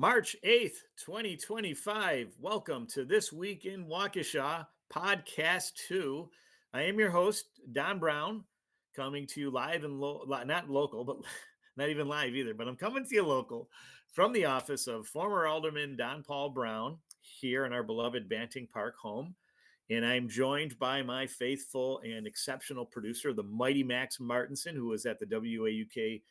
March 8th, 2025. Welcome to This Week in Waukesha, Podcast 2. I am your host, Don Brown, coming to you live and not local, but not even live either, but I'm coming to you local from the office of former Alderman Don Paul Brown here in our beloved Banting Park home. And I'm joined by my faithful and exceptional producer, the mighty Max Martinson, who is at the WAUK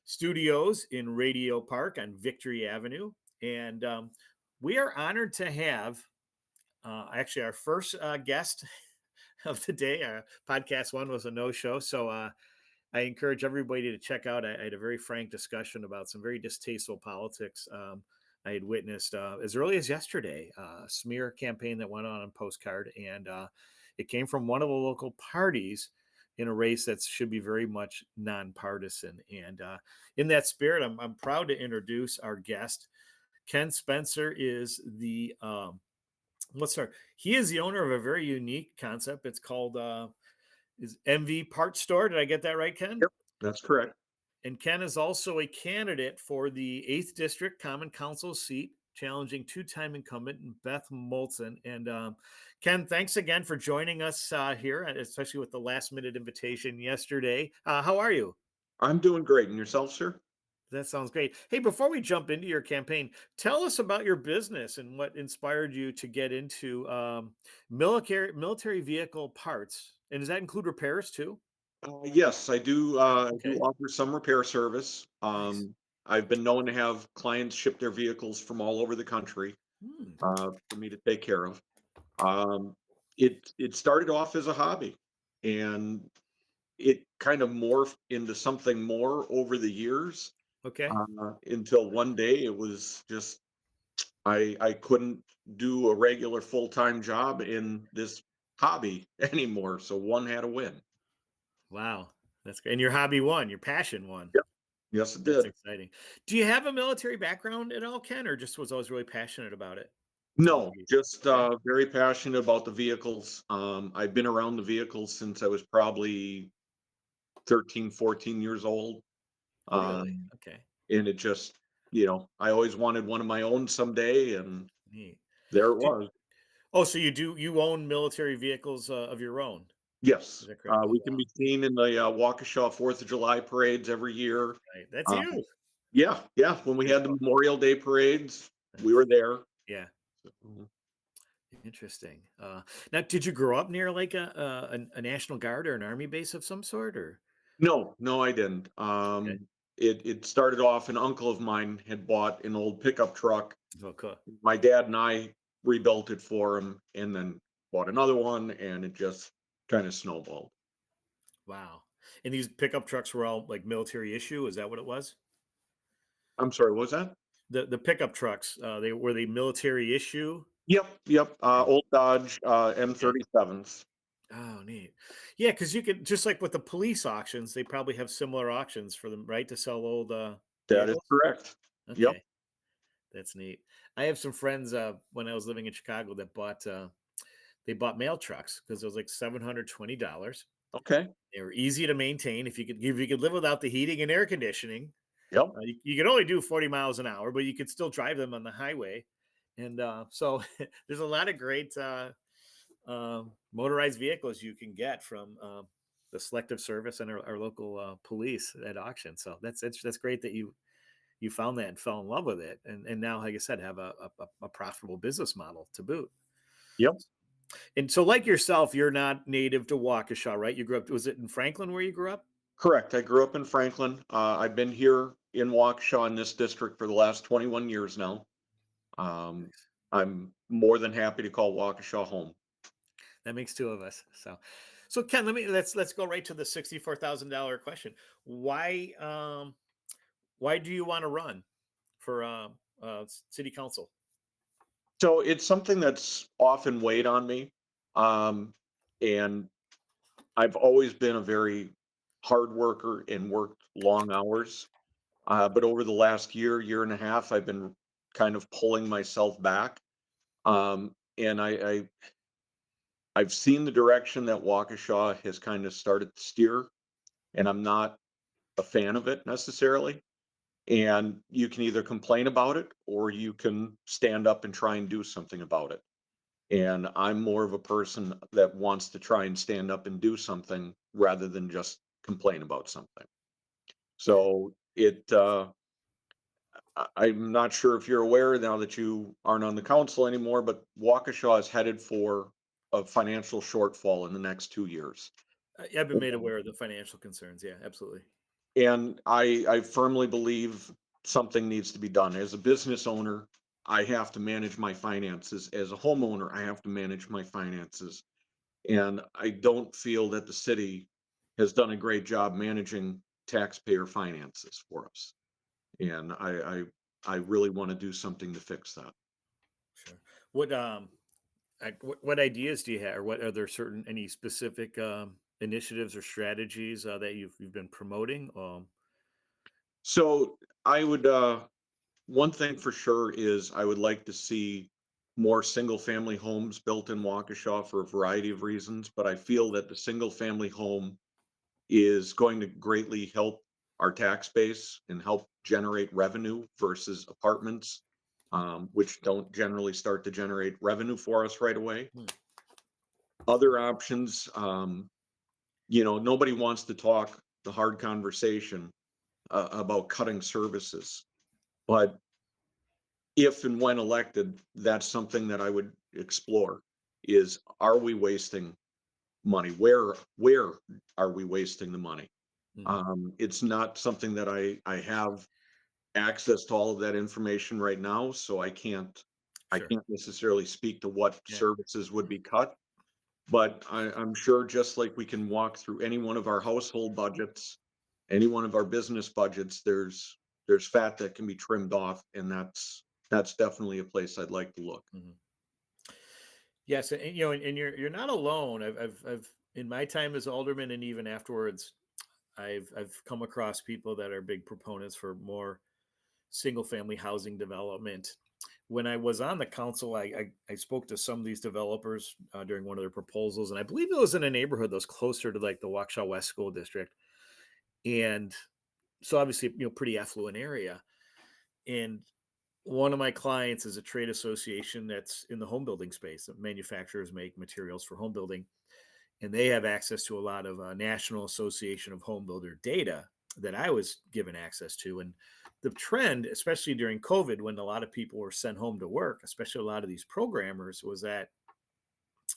studios in Radio Park on Victory Avenue. And we are honored to have actually our first guest of the day. Podcast one was a no-show. So I encourage everybody to check out. I had a very frank discussion about some very distasteful politics I had witnessed as early as yesterday, a smear campaign that went on postcard. And it came from one of the local parties in a race that should be very much nonpartisan. And in that spirit, I'm proud to introduce our guest. Ken Spencer is the he is the owner of a very unique concept. It's called is MV Parts Store. Did I get that right, Ken? Yep, that's correct. And Ken is also a candidate for the 8th District Common Council seat, challenging two-time incumbent Beth Moltzan. And Ken, thanks again for joining us here, especially with the last-minute invitation yesterday. How are you? I'm doing great. And yourself, sir? That sounds great. Hey, before we jump into your campaign, tell us about your business and what inspired you to get into military vehicle parts. And does that include repairs too? Yes, I do. I do Okay, offer some repair service. nice. I've been known to have clients ship their vehicles from all over the country Hmm. for me to take care of. Um, it started off as a hobby, and it kind of morphed into something more over the years. Okay. Until one day, it was just I couldn't do a regular full time job in this hobby anymore. So one had to win. Wow. That's great. And your hobby won, your passion won. Yep. Yes, it That's did. exciting. Do you have a military background at all, Ken, or just was always really passionate about it? No, Always. just Okay. very passionate about the vehicles. I've been around the vehicles since I was probably 13, 14 years old. Oh, really? Um, Okay. and it just, I always wanted one of my own someday, and Neat. there it Do, was. oh, so you own military vehicles of your own? Is Yes, that correct? Oh, we can wow. be seen in the Waukesha 4th of July parades every year. Right. That's Uh, you. yeah, yeah. When we Very had the cool. Memorial Day parades, we Nice. were there. Yeah. Mhm. Interesting. Now, did you grow up near like a National Guard or an Army base of some sort, or? No, no, I didn't. Okay. It started off, an uncle of mine had bought an old pickup truck. Oh, cool. My dad and I rebuilt it for him, and then bought another one, and it just kind of snowballed. Wow. And these pickup trucks were all like military issue. Is that what it was? I'm sorry, what was that? The pickup trucks, they military issue? Yep, yep. Okay. Old Dodge Okay. M37s. Oh, neat. Yeah, because you could just like with the police auctions, they probably have similar auctions for them, right? To sell old That is vehicles. correct. Yep. Okay, that's neat. I have some friends when I was living in Chicago that bought they bought mail trucks because it was like $720. Okay. They were easy to maintain if you could live without the heating and air conditioning. Yep. You could only do 40 miles an hour, but you could still drive them on the highway. And so there's a lot of great motorized vehicles you can get from the Selective Service and our local police at auction. So that's great that you found that and fell in love with it, and now, like I said, have a profitable business model to boot. Yep. And so, like yourself, you're not native to Waukesha, right? You grew up. Was it in Franklin where you grew up? Correct. I grew up in Franklin. I've been here in Waukesha in this district for the last 21 years now. Um, Nice. I'm more than happy to call Waukesha home. That makes two of us. So Ken, let's go right to the $64,000 question. Why do you want to run for city council? So it's something that's often weighed on me. Um, and I've always been a very hard worker and worked long hours. But over the last year, year and a half, I've been kind of pulling myself back. And I've seen the direction that Waukesha has kind of started to steer, and I'm not a fan of it necessarily. And you can either complain about it or you can stand up and try and do something about it. And I'm more of a person that wants to try and stand up and do something rather than just complain about something. Okay. So I'm not sure if you're aware now that you aren't on the council anymore, but Waukesha is headed for a financial shortfall in the next 2 years. I've been made aware of the financial concerns. Yeah, absolutely. And I firmly believe something needs to be done. As a business owner, I have to manage my finances. As a homeowner, I have to manage my finances. And I don't feel that the city has done a great job managing taxpayer finances for us. And I really want to do something to fix that. Sure. What what ideas do you have, or what are there certain any specific initiatives or strategies that you've been promoting? So I would one thing for sure is I would like to see more single family homes built in Waukesha for a variety of reasons, but I feel that the single family home is going to greatly help our tax base and help generate revenue versus apartments, which don't generally start to generate revenue for us right away. Hmm, Other options, nobody wants to talk the hard conversation about cutting services, but if and when elected, that's something that I would explore is, are we wasting money? Where are we wasting the money? mhm. It's not something that I have access to all of that information right now, so I Sure. can't necessarily speak to what Yeah. services would be cut. But I'm sure just like we can walk through any one of our household budgets, any one of our business budgets, there's fat that can be trimmed off, and that's definitely a place I'd like to look. Mhm. Yes, and and you're not alone. I've in my time as alderman, and even afterwards, I've come across people that are big proponents for more single family housing development. When I was on the council, I spoke to some of these developers during one of their proposals, and I believe it was in a neighborhood that was closer to like the Waukesha West School District, and so obviously pretty affluent area. And one of my clients is a trade association that's in the home building space. That manufacturers make materials for home building, and they have access to a lot of National Association of Home Builder data that I was given access to. And the trend, especially during COVID, when a lot of people were sent home to work, especially a lot of these programmers, was that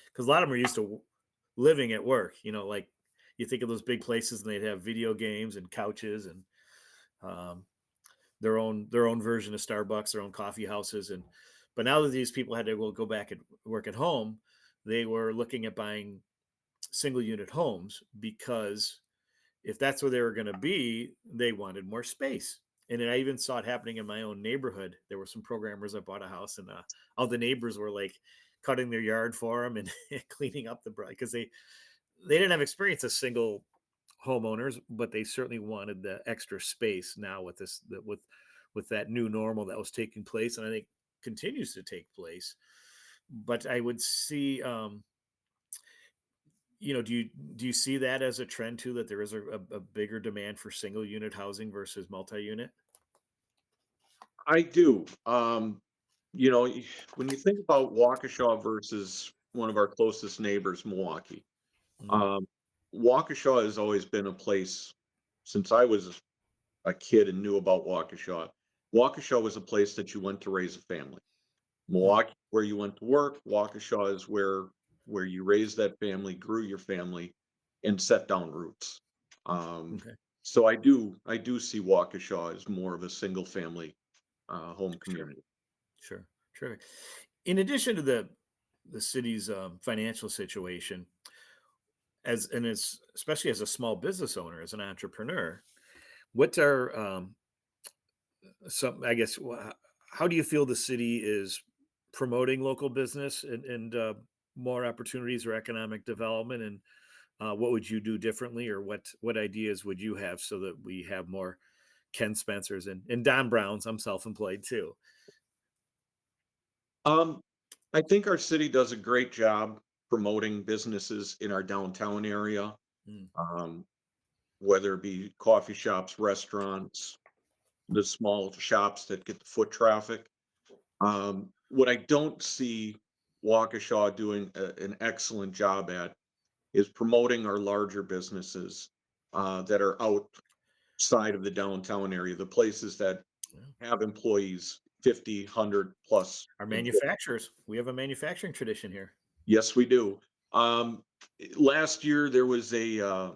because a lot of them are used to living at work. Like you think of those big places, and they'd have video games and couches and um, their own version of Starbucks, their own coffee houses, and but now that these people had to go back and work at home, they were looking at buying single unit homes because if that's where they were going to be, they wanted more space. And then I even saw it happening in my own neighborhood. There were some programmers that bought a house, and all the neighbors were like cutting their yard for them and cleaning up the because they didn't have experience as single homeowners, but they certainly wanted the extra space now with with that new normal that was taking place, and I think continues to take place. But I would see do you see that as a trend too, that there is a bigger demand for single unit housing versus multi-unit? I do. When you think about Waukesha versus one of our closest neighbors, Milwaukee, Mm, um, Waukesha has always been a place since I was a kid and knew about Waukesha. Waukesha was a place that you went to raise a family. mm, Milwaukee, where you went to work. Waukesha is where you raised that family, grew your family, and set down roots. Um, okay. so I do see Waukesha as more of a single family home Sure. community. Sure. Terrific. In addition to the city's financial situation, as especially as a small business owner, as an entrepreneur, what are some, I guess, how do you feel the city is promoting local business and more opportunities or economic development? And what would you do differently, or what ideas would you have so that we have more Ken Spencers and Don Browns? I'm self-employed too. Um, I think our city does a great job promoting businesses in our downtown area, Mm, um, whether it be coffee shops, restaurants, the small shops that get the foot traffic. What I don't see Waukesha doing an excellent job at is promoting our larger businesses that are outside of the downtown area, the places that Yeah. have employees, 50, 100 plus Our employees. manufacturers, we have a manufacturing tradition here. Yes, we do. Um, Last year there was a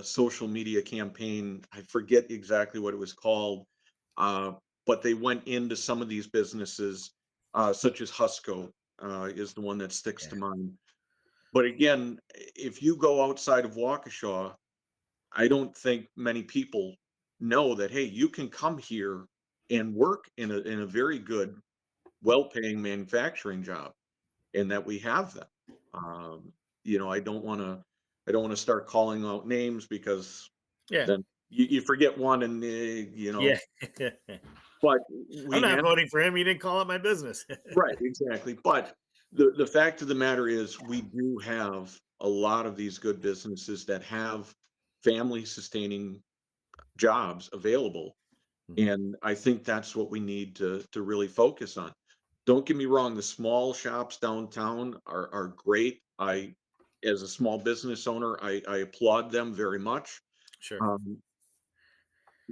social media campaign. I forget exactly what it was called, uh, but they went into some of these businesses, such as Husco, is the one that sticks Yeah. to mind. But again, if you go outside of Waukesha, I don't think many people know that, hey, you can come here and work in a very good, well-paying manufacturing job, and that we have them. Um, I don't want to start calling out names because Yeah. then you forget one, and Yeah. but I'm we not have. voting for him. He didn't call out my business. Right, exactly. But the fact of the matter is we do have a lot of these good businesses that have family sustaining jobs available. Mhm. And I think that's what we need to really focus on. Don't get me wrong, the small shops downtown are great. As a small business owner, I applaud them very much. Sure. Um,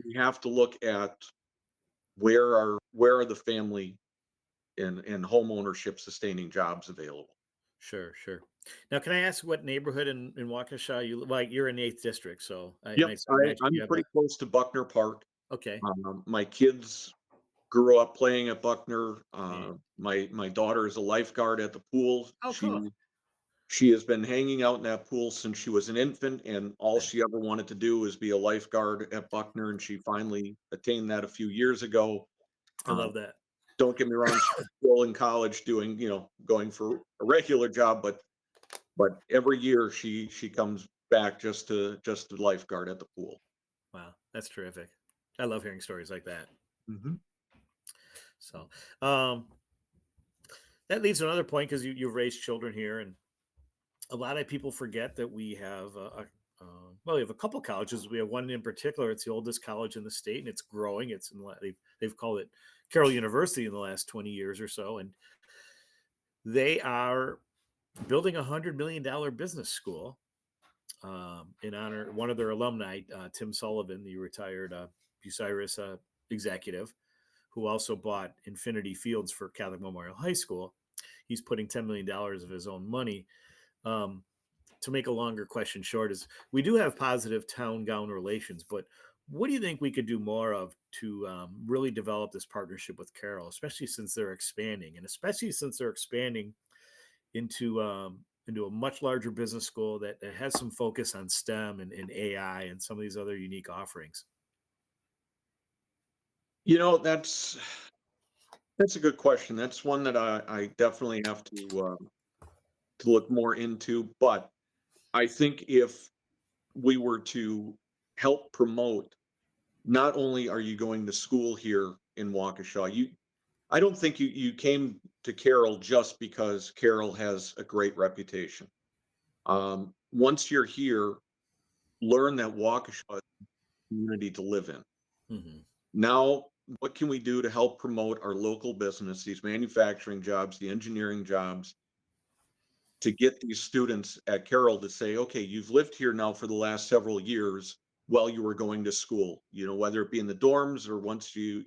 we have to look at where are the family and home ownership sustaining jobs available. Sure. Sure. Now, can I ask what neighborhood in Waukesha like? You're in the 8th district, so Yep, I imagine I'm you have a. pretty close to Buckner Park. Okay. My kids grew up playing at Buckner. Yeah. My daughter is a lifeguard at the pool. Oh, cool. She has been hanging out in that pool since she was an infant, and all Nice. she ever wanted to do was be a lifeguard at Buckner, and she finally attained that a few years ago. I Uh, love that. don't get me wrong, she's still in college doing, going for a regular job, but every year she comes back just to lifeguard at the pool. Wow, that's terrific. I love hearing stories like that. Mhm. So, um, that leads to another point because you've raised children here, and a lot of people forget that we have well, we have a couple colleges. We have one in particular. It's the oldest college in the state, and it's growing. They've called it Carroll University in the last 20 years or so, and they are building $100 million business school in honor one of their alumni, Tim Sullivan, the retired Bucyrus executive, who also bought Infinity Fields for Catholic Memorial High School. He's putting $10 million of his own money. Um, to make a longer question short, is we do have positive town gown relations, but what do you think we could do more of to really develop this partnership with Carroll, especially since they're expanding, and especially since they're expanding into a much larger business school that has some focus on STEM and AI and some of these other unique offerings. You know, that's a good question. That's one that I definitely have to look more into. But I think if we were to help promote, not only are you going to school here in Waukesha, I don't think you came to Carroll just because Carroll has a great reputation. Once you're here, learn that Waukesha is a community to live in. Hmm. Now, what can we do to help promote our local business, these manufacturing jobs, the engineering jobs, to get these students at Carroll to say, okay, you've lived here now for the last several years while you were going to school, whether it be in the dorms or once you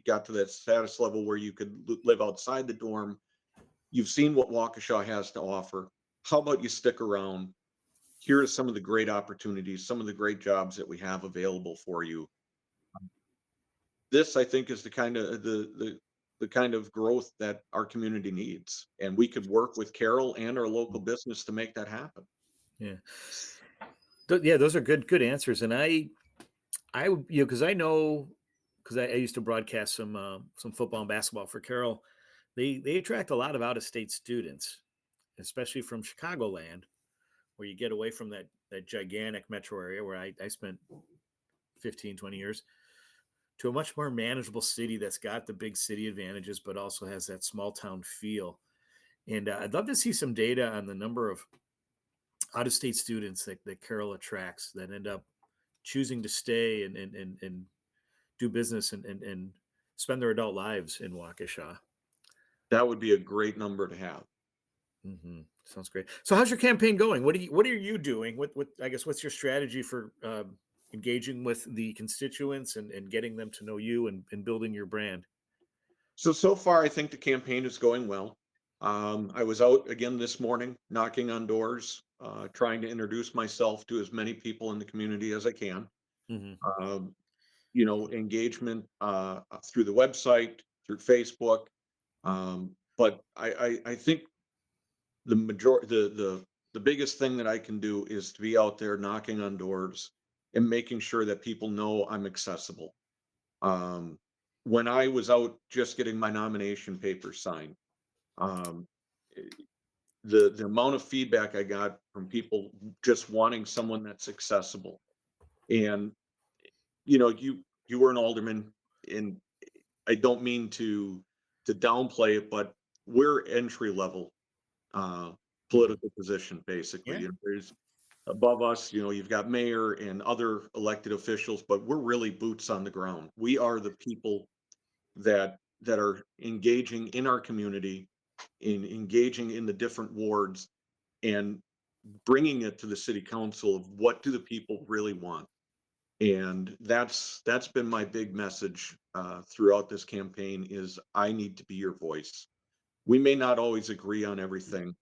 got to that status level where you could live outside the dorm. You've seen what Waukesha has to offer. How about you stick around? Here are some of the great opportunities, some of the great jobs that we have available for you. This, I think, is the kind of growth that our community needs, and we could work with Carroll and our local business to make that happen. Yeah, yeah, those are good answers, and I would, because I know, because I used to broadcast some football and basketball for Carroll. They attract a lot of out of state students, especially from Chicagoland, where you get away from that gigantic metro area where I spent 15, 20 years, to a much more manageable city that's got the big city advantages, but also has that small town feel. And I'd love to see some data on the number of out of state students that Carroll attracts that end up choosing to stay and do business and spend their adult lives in Waukesha. That would be a great number to have. Sounds great. So, how's your campaign going? What are you doing? What I guess what's your strategy for engaging with the constituents and getting them to know you and building your brand? So far, I think the campaign is going well. I was out again this morning, knocking on doors, trying to introduce myself to as many people in the community as I can. Hmm. Um, engagement through the website, through Facebook. But I think the major the biggest thing that I can do is to be out there knocking on doors and making sure that people know I'm accessible. Um, when I was out just getting my nomination papers signed, um, eh, the amount of feedback I got from people just wanting someone that's accessible. And you were an alderman, and I don't mean to downplay it, but we're entry level uh, Hmm. political position basically. Yeah. There's above us, you've got mayor and other elected officials, but we're really boots on the ground. We are the people that are engaging in our community, in engaging in the different wards, and bringing it to the city council of what do the people really want. And that's been my big message throughout this campaign is I need to be your voice. We may not always agree on everything,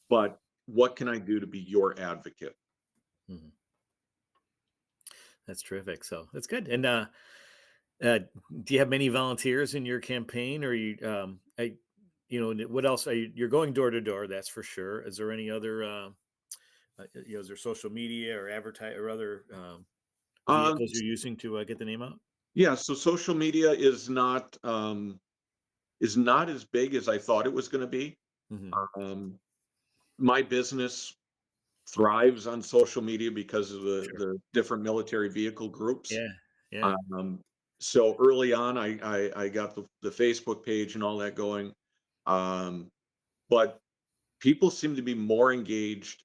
but what can I do to be your advocate? Hmm. That's terrific. So that's good. And do you have many volunteers in your campaign, or what else are you're going door to door? That's for sure. Is there any other, is there social media or advertise or other Um, vehicles you're using to get the name out? yeah, so social media is not as big as I thought it was going to be. Hmm. Um, my business thrives on social media because of Sure. the different military vehicle groups. Yeah. Yeah. Um, so early on, I got the Facebook page and all that going, um, but people seem to be more engaged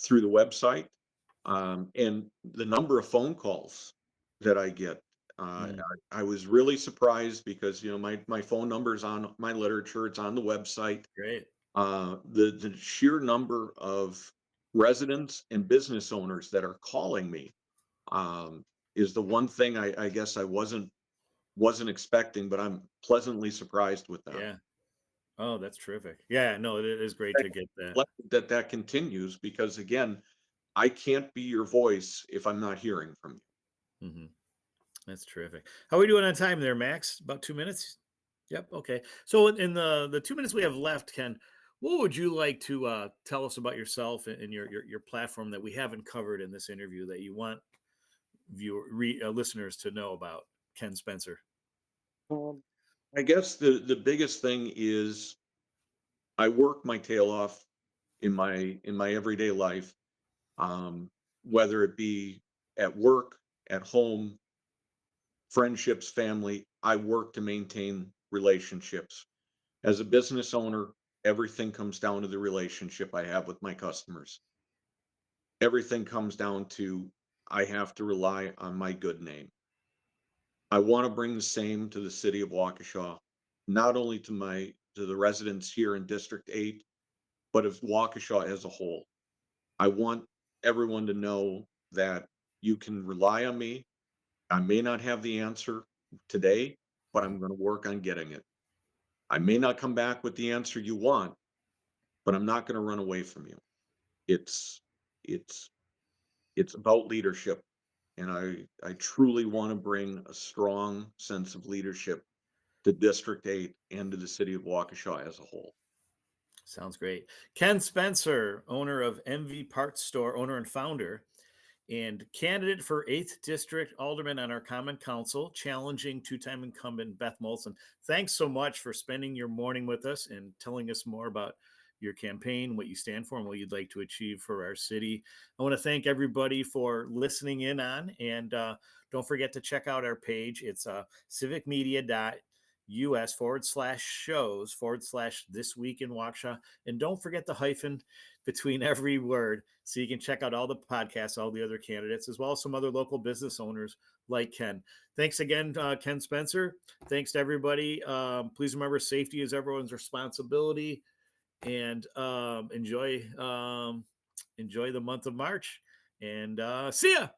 through the website, and the number of phone calls that I get. Mm, I was really surprised because my phone number is on my literature, it's on the website. great. The sheer number of residents and business owners that are calling me um, is the one thing I guess I wasn't expecting, but I'm pleasantly surprised with that. Yeah. Oh, that's terrific. Yeah. No, it is great to get that. That continues because again, I can't be your voice if I'm not hearing from you. Hmm. That's terrific. How are we doing on time there, Max? About 2 minutes? Yep. Okay. So in the 2 minutes we have left, Ken, what would you like to tell us about yourself and your platform that we haven't covered in this interview that you want listeners to know about Ken Spencer? Um, I guess the biggest thing is I work my tail off in my everyday life, um, whether it be at work, at home, friendships, family. I work to maintain relationships. As a business owner, everything comes down to the relationship I have with my customers. Everything comes down to I have to rely on my good name. I want to bring the same to the city of Waukesha, not only to the residents here in District 8, but of Waukesha as a whole. I want everyone to know that you can rely on me. I may not have the answer today, but I'm going to work on getting it. I may not come back with the answer you want, but I'm not going to run away from you. It's it's it's about leadership, and I truly want to bring a strong sense of leadership to District 8 and to the city of Waukesha as a whole. Sounds great. Ken Spencer, owner of MV Parts Store, owner and founder, and candidate for 8th District Alderman on our Common Council, challenging two-time incumbent Beth Moltzan. Thanks so much for spending your morning with us and telling us more about your campaign, what you stand for, and what you'd like to achieve for our city. I want to thank everybody for listening in on, and don't forget to check out our page. It's civicmedia.us US/shows/this week in Waukesha. And don't forget the hyphen between every word so you can check out all the podcasts, all the other candidates, as well as some other local business owners like Ken. Thanks again, Ken Spencer. Thanks to everybody. Please remember, safety is everyone's responsibility, and enjoy the month of March. And see ya.